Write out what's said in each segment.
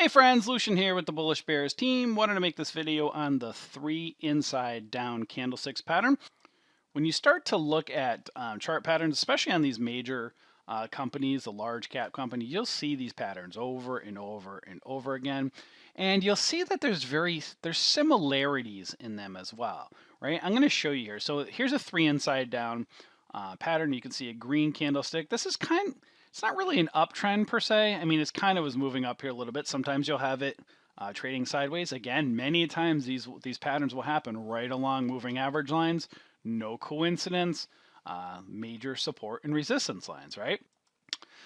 Hey friends, Lucian here with the Bullish Bears team. Wanted to make this video on the 3 inside down candlesticks pattern. When you start to look at chart patterns, especially on these major companies, the large cap company, you'll see these patterns over and over and over again. And you'll see that there's similarities in them as well, right? I'm going to show you here. So here's a 3 inside down pattern. You can see a green candlestick. This is it's not really an uptrend per se. I mean, it's kind of was moving up here a little bit. Sometimes you'll have it trading sideways. Again, many times these patterns will happen right along moving average lines. No coincidence. Major support and resistance lines, right?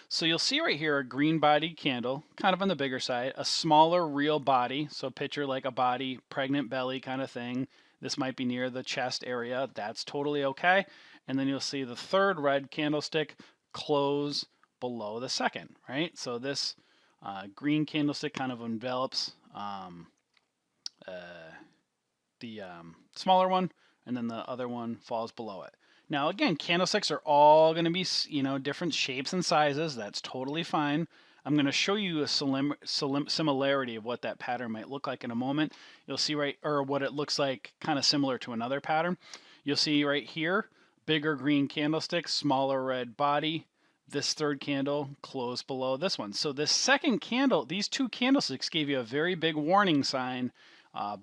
So you'll see right here a green body candle, kind of on the bigger side, a smaller real body. So picture like a body, pregnant belly kind of thing. This might be near the chest area. That's totally okay. And then you'll see the third red candlestick close below the second, right? So this green candlestick kind of envelops the smaller one, and then the other one falls below it. Now, again, candlesticks are all going to be, different shapes and sizes. That's totally fine. I'm going to show you a similarity of what that pattern might look like in a moment. You'll see what it looks like kind of similar to another pattern. You'll see right here, bigger green candlestick, smaller red body. This third candle closed below this one. So this second candle, these two candlesticks gave you a very big warning sign.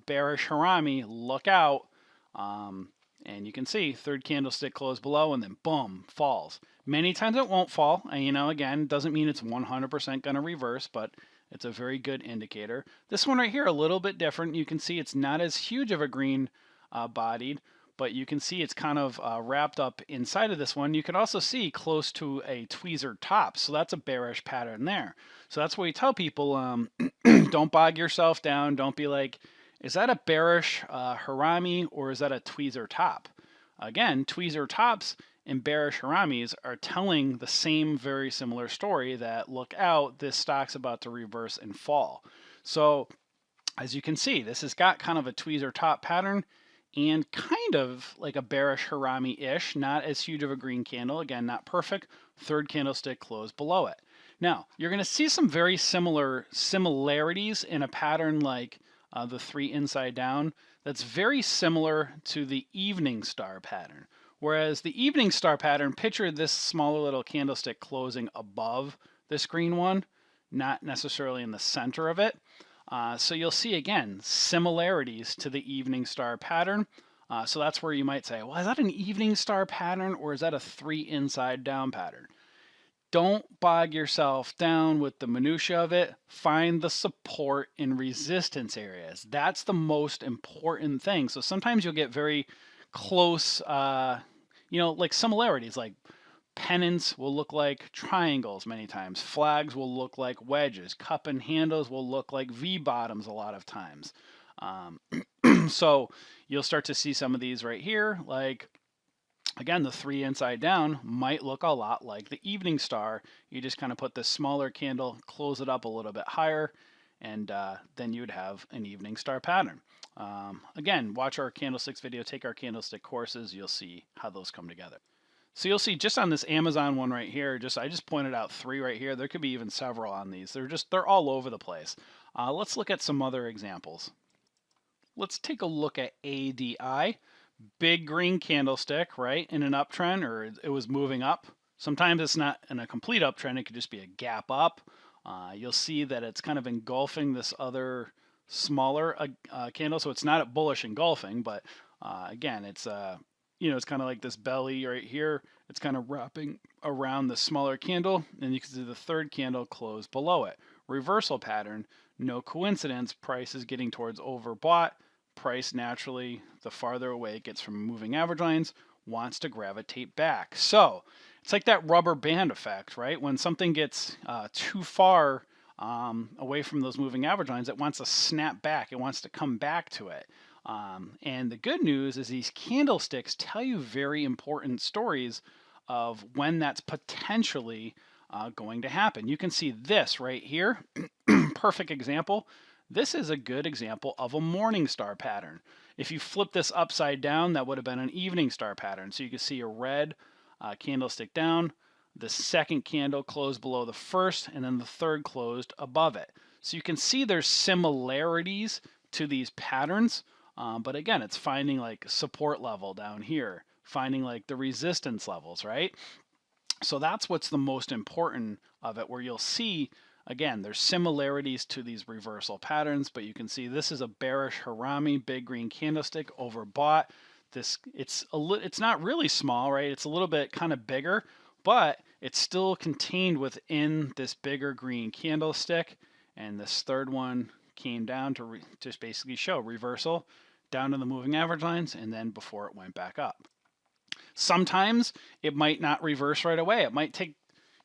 Bearish Harami, look out. And you can see third candlestick closed below and then boom, falls. Many times it won't fall. And again, doesn't mean it's 100% going to reverse, but it's a very good indicator. This one right here, a little bit different. You can see it's not as huge of a green bodied, but you can see it's kind of wrapped up inside of this one. You can also see close to a tweezer top. So that's a bearish pattern there. So that's what we tell people, don't bog yourself down. Don't be like, is that a bearish Harami or is that a tweezer top? Again, tweezer tops and bearish Haramis are telling the same very similar story that look out, this stock's about to reverse and fall. So as you can see, this has got kind of a tweezer top pattern and kind of like a bearish Harami-ish, not as huge of a green candle. Again, not perfect. Third candlestick closed below it. Now, you're going to see some very similarities in a pattern like the 3 inside down that's very similar to the evening star pattern. Whereas the evening star pattern, picture this smaller little candlestick closing above this green one, not necessarily in the center of it. So you'll see, again, similarities to the evening star pattern. So that's where you might say, well, is that an evening star pattern or is that a 3 inside down pattern? Don't bog yourself down with the minutia of it. Find the support and resistance areas. That's the most important thing. So sometimes you'll get very close, like similarities, like pennants will look like triangles many times. Flags will look like wedges. Cup and handles will look like V-bottoms a lot of times. So you'll start to see some of these right here, like again, the 3 inside down might look a lot like the evening star. You just kind of put this smaller candle, close it up a little bit higher, and then you would have an evening star pattern. Again, watch our candlesticks video, take our candlestick courses. You'll see how those come together. So you'll see just on this Amazon one right here, I just pointed out 3 right here. There could be even several on these. They're all over the place. Let's look at some other examples. Let's take a look at ADI. Big green candlestick, right, in an uptrend, or it was moving up. Sometimes it's not in a complete uptrend. It could just be a gap up. You'll see that it's kind of engulfing this other smaller candle. So it's not a bullish engulfing, but again, it's it's kind of like this belly right here. It's kind of wrapping around the smaller candle, and you can see the third candle close below it. Reversal pattern, no coincidence. Price is getting towards overbought. Price naturally, the farther away it gets from moving average lines, wants to gravitate back. So it's like that rubber band effect, right? When something gets too far away from those moving average lines, it wants to snap back. It wants to come back to it. And the good news is these candlesticks tell you very important stories of when that's potentially going to happen. You can see this right here. Perfect example. This is a good example of a morning star pattern. If you flip this upside down, that would have been an evening star pattern. So you can see a red candlestick down, the second candle closed below the first, and then the third closed above it. So you can see there's similarities to these patterns, but again, it's finding like support level down here, finding like the resistance levels, right? So that's what's the most important of it, where you'll see, again, there's similarities to these reversal patterns, but you can see this is a bearish Harami, big green candlestick, overbought. It's not really small, right? It's a little bit kind of bigger, but it's still contained within this bigger green candlestick. And this third one came down to just basically show reversal down to the moving average lines, and then before it went back up. Sometimes it might not reverse right away. It might take,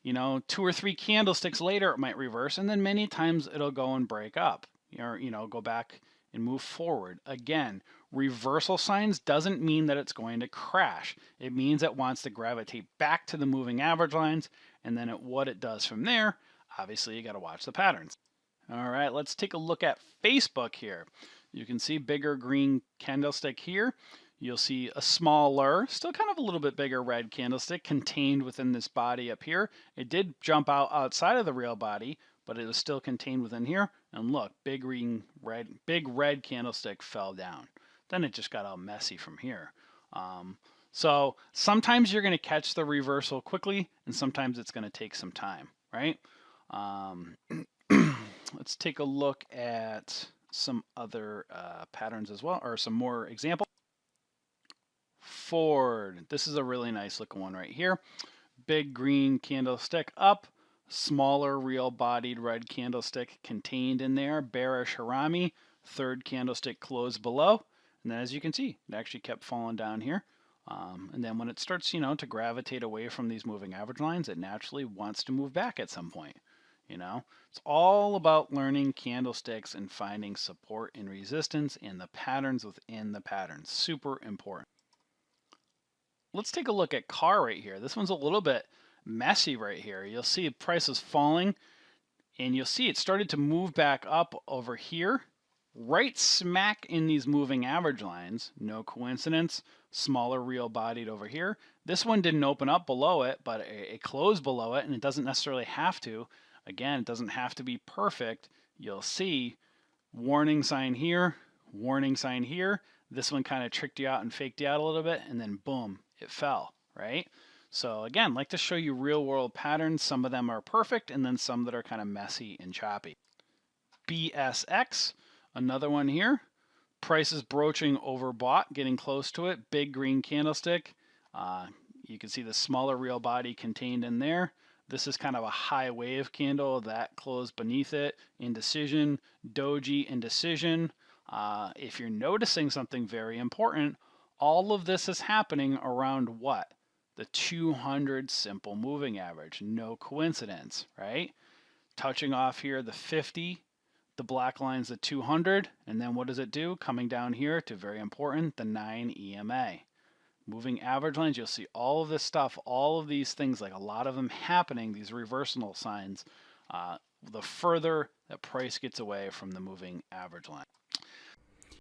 2 or 3 candlesticks later, it might reverse, and then many times it'll go and break up, or, go back and move forward. Again, reversal signs doesn't mean that it's going to crash. It means it wants to gravitate back to the moving average lines, and then what it does from there, obviously you got to watch the patterns. All right, let's take a look at Facebook here. You can see bigger green candlestick here. You'll see a smaller, still kind of a little bit bigger red candlestick contained within this body up here. It did jump out outside of the real body, but it was still contained within here. And look, big red candlestick fell down. Then it just got all messy from here. So sometimes you're going to catch the reversal quickly, and sometimes it's going to take some time, right? Let's take a look at some other patterns as well, or some more examples. Ford, this is a really nice looking one right here. Big green candlestick up, smaller real bodied red candlestick contained in there, bearish Harami, third candlestick closed below. And then as you can see, it actually kept falling down here. And then when it starts, to gravitate away from these moving average lines, it naturally wants to move back at some point. It's all about learning candlesticks and finding support and resistance and the patterns within the patterns. Super important. Let's take a look at car right here. This one's a little bit messy right here. You'll see prices falling, and you'll see it started to move back up over here, right smack in these moving average lines. No coincidence. Smaller real bodied over here. This one didn't open up below it, but it closed below it, and it doesn't necessarily have to. Again, it doesn't have to be perfect. You'll see warning sign here, warning sign here. This one kind of tricked you out and faked you out a little bit, and then boom, it fell, right? So again, like to show you real world patterns. Some of them are perfect, and then some that are kind of messy and choppy. BSX, another one here. Prices broaching overbought, getting close to it. Big green candlestick. You can see the smaller real body contained in there. This is kind of a high wave candle that closed beneath it. Indecision, doji, indecision. If you're noticing something very important, all of this is happening around what? The 200 simple moving average. No coincidence, right? Touching off here the 50, the black line's the 200, and then what does it do? Coming down here to, very important, the 9 EMA. Moving average lines, you'll see all of this stuff, all of these things, like a lot of them happening, these reversal signs, the further that price gets away from the moving average line.